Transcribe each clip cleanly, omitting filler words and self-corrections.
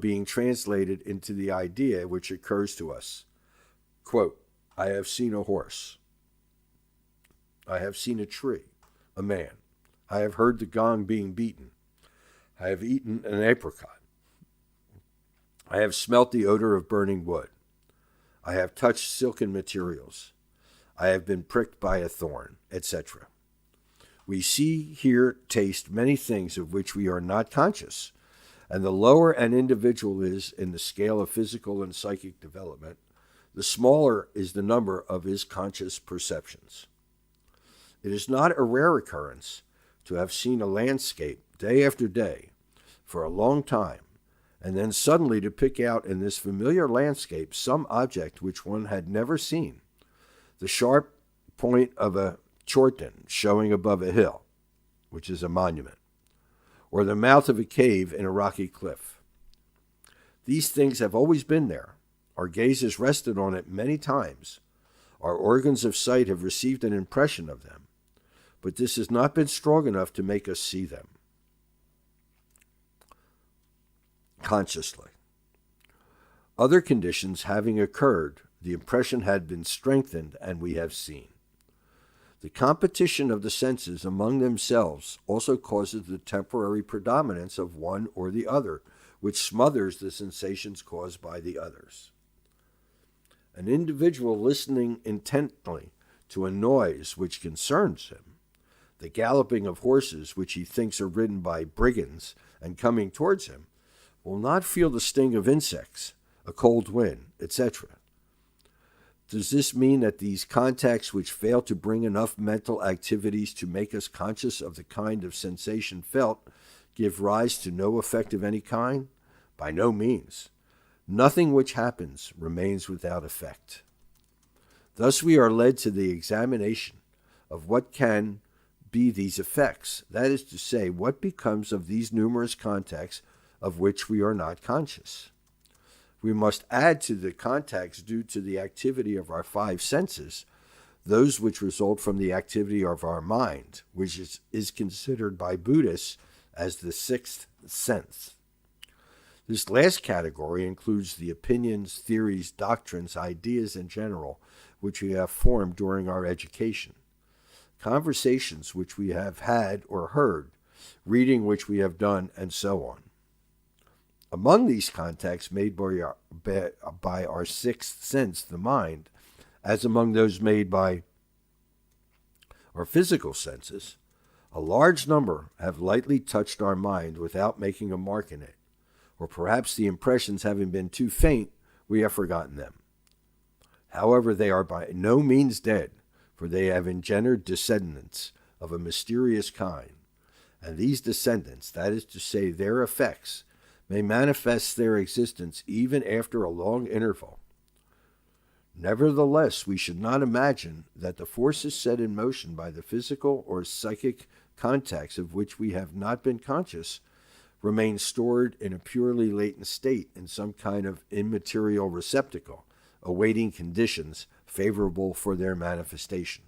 being translated into the idea which occurs to us. Quote, I have seen a horse. I have seen a tree, a man. I have heard the gong being beaten. I have eaten an apricot. I have smelt the odor of burning wood. I have touched silken materials. I have been pricked by a thorn, etc. We see, hear, taste many things of which we are not conscious, and the lower an individual is in the scale of physical and psychic development, the smaller is the number of his conscious perceptions. It is not a rare occurrence to have seen a landscape day after day for a long time, and then suddenly to pick out in this familiar landscape some object which one had never seen, the sharp point of a chorten showing above a hill, which is a monument, or the mouth of a cave in a rocky cliff. These things have always been there. Our gaze has rested on it many times. Our organs of sight have received an impression of them, but this has not been strong enough to make us see them consciously. Other conditions having occurred, the impression had been strengthened and we have seen. The competition of the senses among themselves also causes the temporary predominance of one or the other, which smothers the sensations caused by the others. An individual listening intently to a noise which concerns him, the galloping of horses which he thinks are ridden by brigands and coming towards him, will not feel the sting of insects, a cold wind, etc. Does this mean that these contacts which fail to bring enough mental activities to make us conscious of the kind of sensation felt give rise to no effect of any kind? By no means. Nothing which happens remains without effect. Thus we are led to the examination of what can be these effects, that is to say, what becomes of these numerous contacts of which we are not conscious. We must add to the contacts due to the activity of our five senses those which result from the activity of our mind, which is considered by Buddhists as the sixth sense. This last category includes the opinions, theories, doctrines, ideas in general, which we have formed during our education, conversations which we have had or heard, reading which we have done, and so on. Among these contacts made by our sixth sense, the mind, as among those made by our physical senses, a large number have lightly touched our mind without making a mark in it, or perhaps the impressions having been too faint, we have forgotten them. However, they are by no means dead, for they have engendered descendants of a mysterious kind, and these descendants, that is to say, their effects, may manifest their existence even after a long interval. Nevertheless, we should not imagine that the forces set in motion by the physical or psychic contacts of which we have not been conscious remain stored in a purely latent state in some kind of immaterial receptacle, awaiting conditions favorable for their manifestation.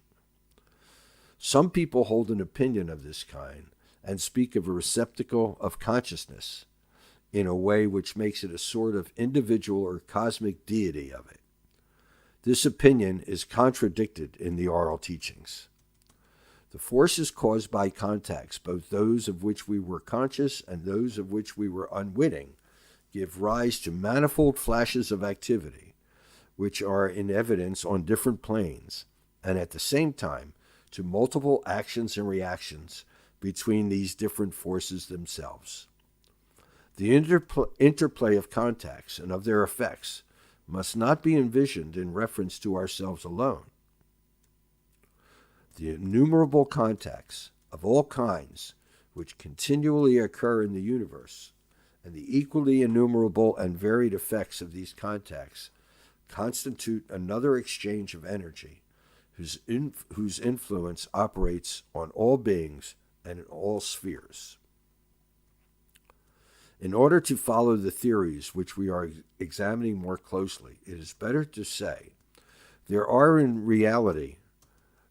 Some people hold an opinion of this kind and speak of a receptacle of consciousness in a way which makes it a sort of individual or cosmic deity of it. This opinion is contradicted in the oral teachings. The forces caused by contacts, both those of which we were conscious and those of which we were unwitting, give rise to manifold flashes of activity, which are in evidence on different planes, and at the same time to multiple actions and reactions between these different forces themselves. The interplay of contacts and of their effects must not be envisioned in reference to ourselves alone. The innumerable contacts of all kinds which continually occur in the universe, and the equally innumerable and varied effects of these contacts constitute another exchange of energy whose influence operates on all beings and in all spheres. In order to follow the theories which we are examining more closely, it is better to say there are in reality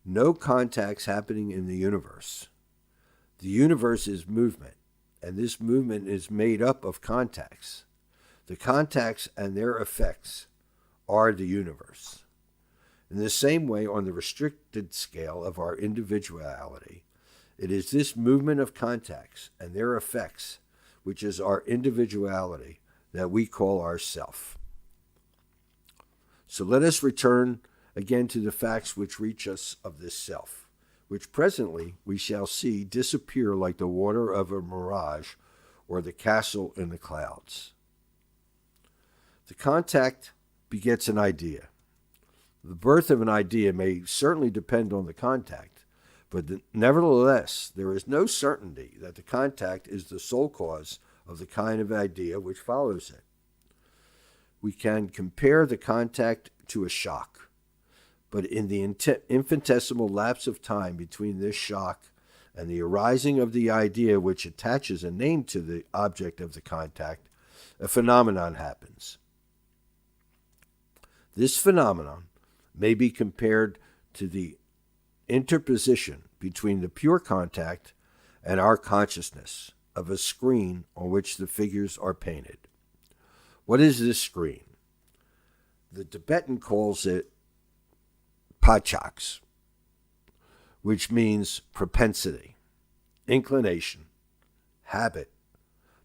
no contacts happening in the universe. The universe is movement, and this movement is made up of contacts. The contacts and their effects are the universe. In the same way, on the restricted scale of our individuality, it is this movement of contacts and their effects, which is our individuality, that we call ourself. So let us return again to the facts which reach us of this self, which presently we shall see disappear like the water of a mirage or the castle in the clouds. The contact begets an idea. The birth of an idea may certainly depend on the contact, but nevertheless, there is no certainty that the contact is the sole cause of the kind of idea which follows it. We can compare the contact to a shock, but in the infinitesimal lapse of time between this shock and the arising of the idea which attaches a name to the object of the contact, a phenomenon happens. This phenomenon may be compared to the interposition between the pure contact and our consciousness of a screen on which the figures are painted. What is this screen? The Tibetan calls it pachaks, which means propensity, inclination, habit,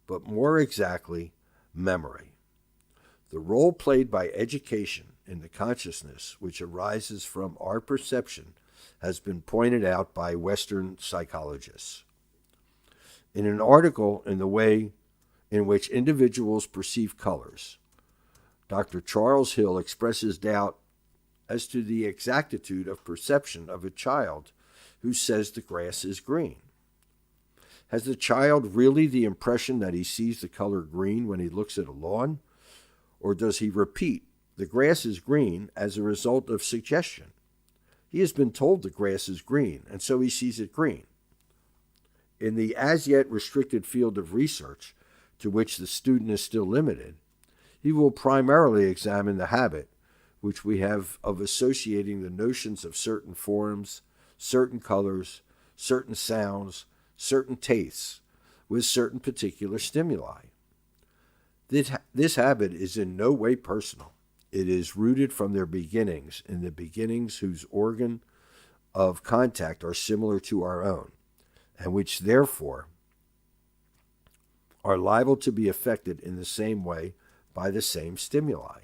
but more exactly, memory. The role played by education in the consciousness which arises from our perception has been pointed out by Western psychologists. In an article in The Way in Which Individuals Perceive Colors, Dr. Charles Hill expresses doubt as to the exactitude of perception of a child who says the grass is green. Has the child really the impression that he sees the color green when he looks at a lawn? Or does he repeat, the grass is green, as a result of suggestion? He has been told the grass is green, and so he sees it green. In the as yet restricted field of research to which the student is still limited, he will primarily examine the habit which we have of associating the notions of certain forms, certain colors, certain sounds, certain tastes with certain particular stimuli. This habit is in no way personal. It is rooted from their beginnings, in the beginnings whose organ of contact are similar to our own, and which therefore are liable to be affected in the same way by the same stimuli.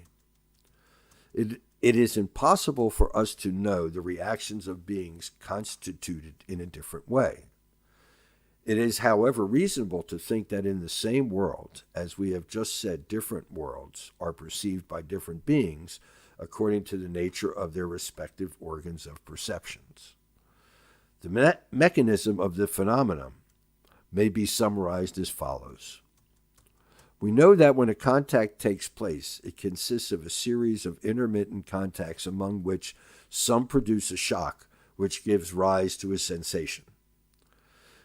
It is impossible for us to know the reactions of beings constituted in a different way. It is, however, reasonable to think that in the same world, as we have just said, different worlds are perceived by different beings according to the nature of their respective organs of perceptions. The mechanism of the phenomenon may be summarized as follows. We know that when a contact takes place, it consists of a series of intermittent contacts among which some produce a shock which gives rise to a sensation.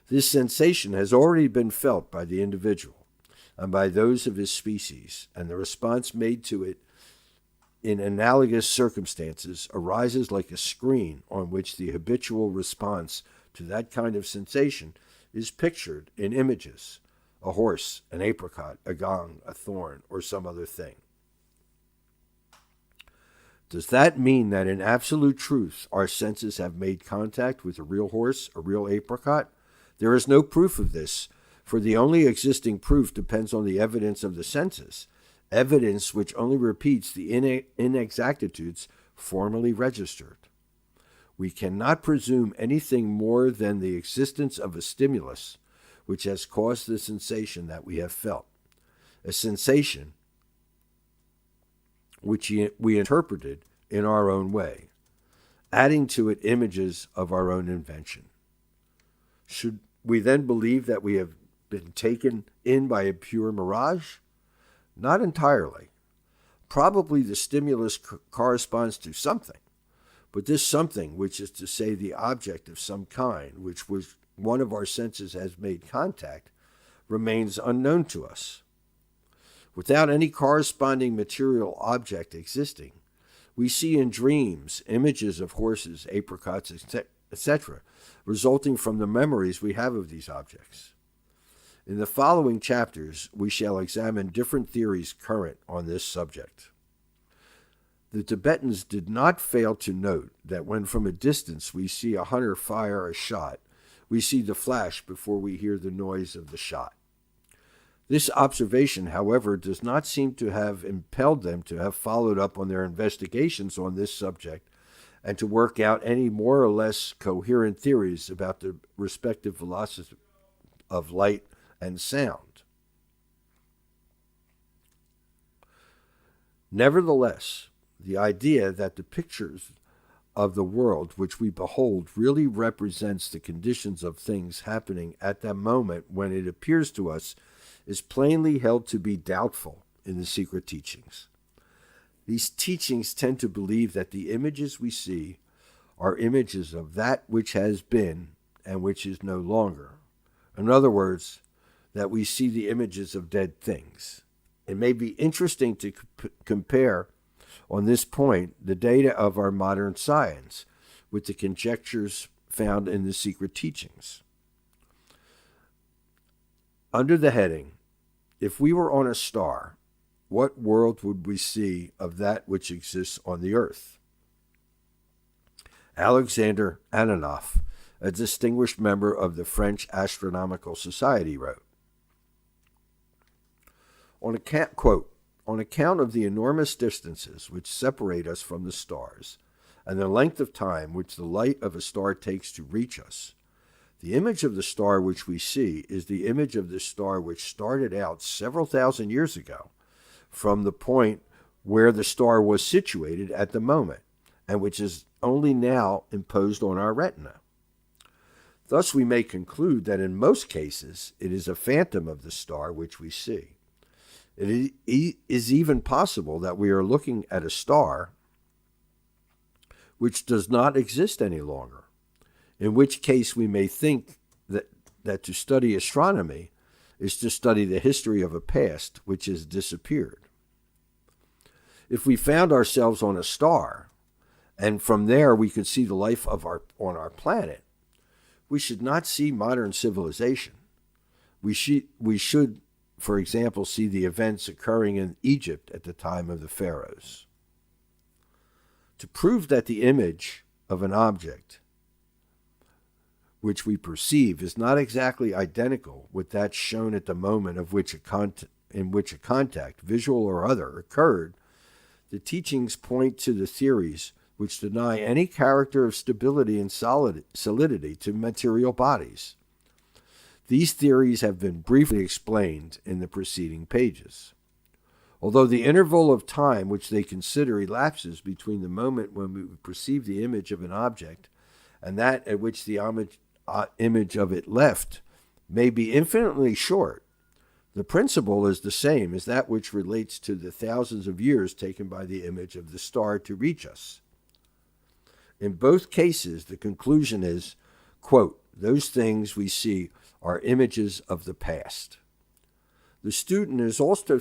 This sensation has already been felt by the individual and by those of his species, and the response made to it in analogous circumstances arises like a screen on which the habitual response to that kind of sensation is pictured in images, a horse, an apricot, a gong, a thorn, or some other thing. Does that mean that in absolute truth our senses have made contact with a real horse, a real apricot? There is no proof of this, for the only existing proof depends on the evidence of the senses, evidence which only repeats the inexactitudes formerly registered. We cannot presume anything more than the existence of a stimulus which has caused the sensation that we have felt, a sensation which we interpreted in our own way, adding to it images of our own invention. Should we then believe that we have been taken in by a pure mirage? Not entirely. Probably the stimulus corresponds to something, but this something, which is to say the object of some kind, which was one of our senses has made contact, remains unknown to us. Without any corresponding material object existing, we see in dreams images of horses, apricots, etc., resulting from the memories we have of these objects. In the following chapters, we shall examine different theories current on this subject. The Tibetans did not fail to note that when from a distance we see a hunter fire a shot, we see the flash before we hear the noise of the shot. This observation, however, does not seem to have impelled them to have followed up on their investigations on this subject and to work out any more or less coherent theories about the respective velocities of light and sound. Nevertheless, the idea that the pictures of the world which we behold really represents the conditions of things happening at that moment when it appears to us is plainly held to be doubtful in the secret teachings. These teachings tend to believe that the images we see are images of that which has been and which is no longer. In other words, that we see the images of dead things. It may be interesting to compare on this point the data of our modern science with the conjectures found in the secret teachings. Under the heading, if we were on a star, what world would we see of that which exists on the earth? Alexandra, a distinguished member of the French Astronomical Society, wrote, quote, on account of the enormous distances which separate us from the stars, and the length of time which the light of a star takes to reach us, the image of the star which we see is the image of the star which started out several thousand years ago from the point where the star was situated at the moment, and which is only now imposed on our retina. Thus we may conclude that in most cases it is a phantom of the star which we see. It is even possible that we are looking at a star which does not exist any longer, in which case we may think that to study astronomy is to study the history of a past which has disappeared. If we found ourselves on a star, and from there we could see the life on our planet, we should not see modern civilization. We should, for example, see the events occurring in Egypt at the time of the pharaohs. To prove that the image of an object which we perceive is not exactly identical with that shown at the moment in which a contact, visual or other, occurred, the teachings point to the theories which deny any character of stability and solidity to material bodies. These theories have been briefly explained in the preceding pages. Although the interval of time which they consider elapses between the moment when we perceive the image of an object and that at which the image of it left may be infinitely short, the principle is the same as that which relates to the thousands of years taken by the image of the star to reach us. In both cases, the conclusion is, quote, those things we see are images of the past. The student is also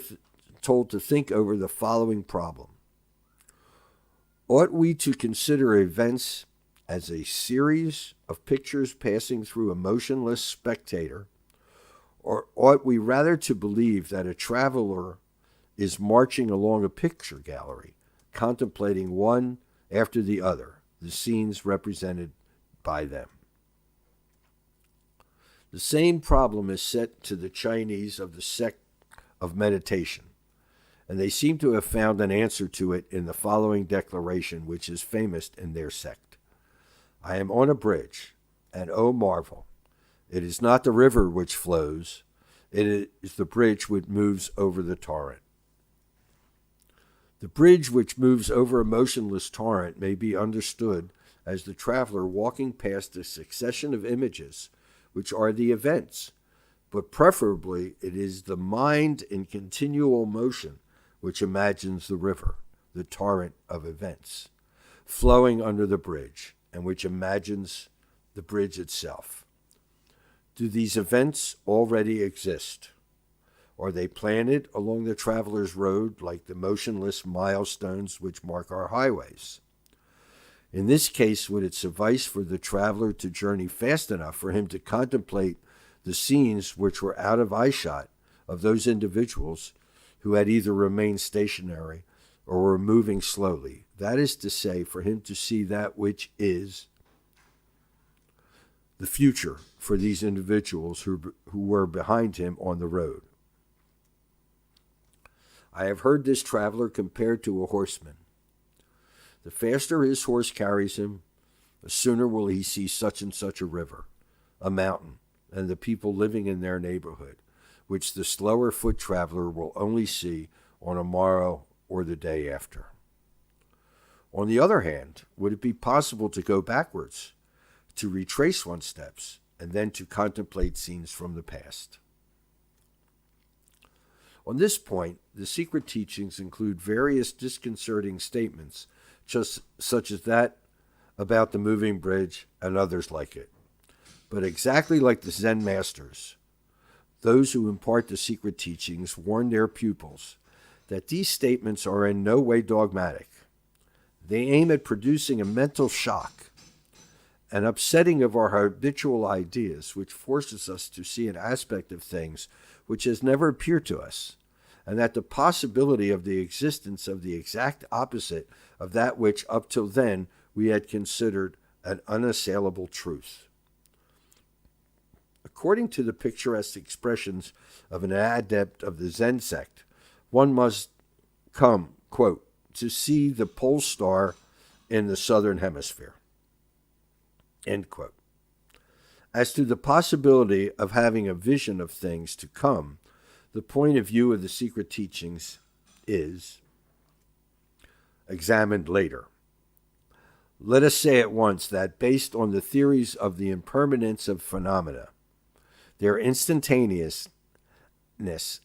told to think over the following problem. Ought we to consider events as a series of pictures passing through a motionless spectator, or ought we rather to believe that a traveler is marching along a picture gallery, contemplating one after the other, the scenes represented by them? The same problem is set to the Chinese of the sect of meditation, and they seem to have found an answer to it in the following declaration, which is famous in their sect. I am on a bridge, and oh marvel, it is not the river which flows, it is the bridge which moves over the torrent. The bridge which moves over a motionless torrent may be understood as the traveler walking past a succession of images which are the events, but preferably it is the mind in continual motion which imagines the river, the torrent of events, flowing under the bridge, and which imagines the bridge itself. Do these events already exist? Are they planted along the traveler's road like the motionless milestones which mark our highways? In this case, would it suffice for the traveler to journey fast enough for him to contemplate the scenes which were out of eyeshot of those individuals who had either remained stationary or were moving slowly. That is to say, for him to see that which is the future for these individuals who were behind him on the road. I have heard this traveler compared to a horseman. The faster his horse carries him, the sooner will he see such and such a river, a mountain, and the people living in their neighborhood, which the slower foot traveler will only see on a morrow or the day after. On the other hand, would it be possible to go backwards, to retrace one's steps, and then to contemplate scenes from the past? On this point, the secret teachings include various disconcerting statements, just such as that about the moving bridge and others like it. But exactly like the Zen masters, those who impart the secret teachings warn their pupils that these statements are in no way dogmatic. They aim at producing a mental shock, an upsetting of our habitual ideas, which forces us to see an aspect of things which has never appeared to us, and that the possibility of the existence of the exact opposite of that which up till then we had considered an unassailable truth. According to the picturesque expressions of an adept of the Zen sect, one must come, quote, to see the pole star in the southern hemisphere, end quote. As to the possibility of having a vision of things to come, the point of view of the secret teachings is examined later. Let us say at once that based on the theories of the impermanence of phenomena, their instantaneousness,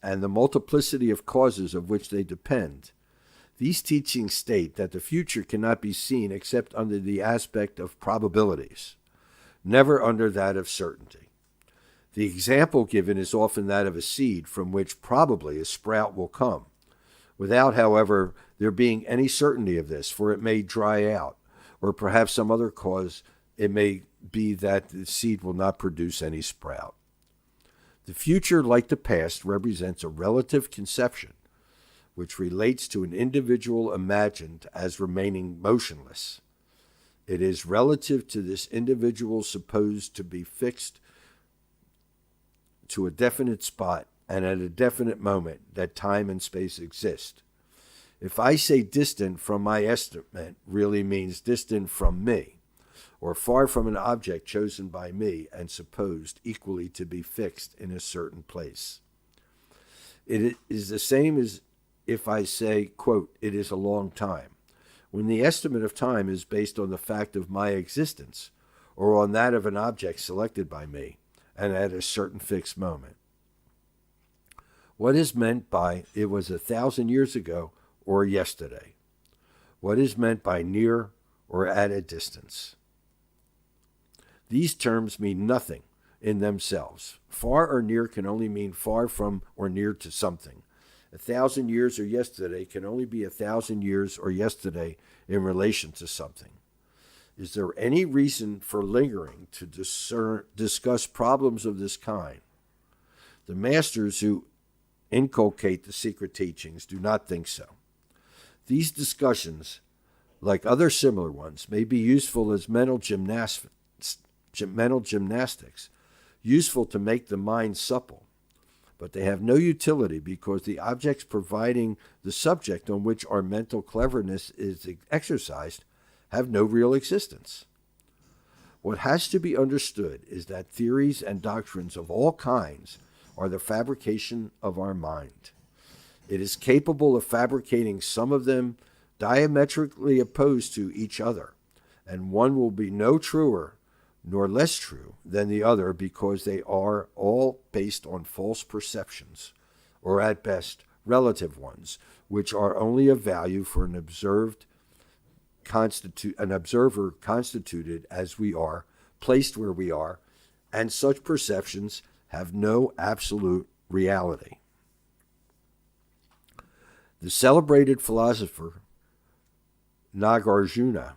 and the multiplicity of causes of which they depend, these teachings state that the future cannot be seen except under the aspect of probabilities, never under that of certainty. The example given is often that of a seed from which probably a sprout will come, without, however, there being any certainty of this, for it may dry out, or perhaps some other cause. It may be that the seed will not produce any sprout. The future, like the past, represents a relative conception, which relates to an individual imagined as remaining motionless. It is relative to this individual supposed to be fixed to a definite spot and at a definite moment that time and space exist. If I say distant from my estimate really means distant from me, or far from an object chosen by me and supposed equally to be fixed in a certain place. It is the same as if I say, quote, it is a long time, when the estimate of time is based on the fact of my existence, or on that of an object selected by me, and at a certain fixed moment. What is meant by it was 1,000 years ago or yesterday? What is meant by near or at a distance? These terms mean nothing in themselves. Far or near can only mean far from or near to something. 1,000 years or yesterday can only be 1,000 years or yesterday in relation to something. Is there any reason for lingering to discuss problems of this kind? The masters who inculcate the secret teachings do not think so. These discussions, like other similar ones, may be useful as mental gymnastics, useful to make the mind supple, but they have no utility because the objects providing the subject on which our mental cleverness is exercised have no real existence. What has to be understood is that theories and doctrines of all kinds are the fabrication of our mind. It is capable of fabricating some of them diametrically opposed to each other, and one will be no truer nor less true than the other because they are all based on false perceptions, or at best relative ones, which are only of value for an observer constituted as we are, placed where we are, and such perceptions have no absolute reality. The celebrated philosopher Nagarjuna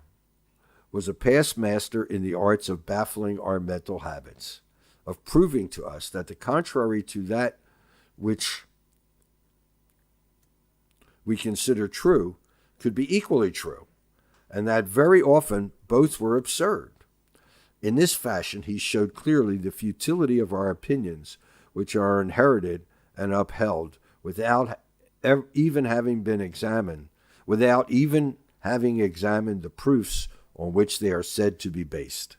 was a past master in the arts of baffling our mental habits, of proving to us that the contrary to that which we consider true could be equally true, and that very often both were absurd. In this fashion, he showed clearly the futility of our opinions, which are inherited and upheld without even having examined the proofs on which they are said to be based.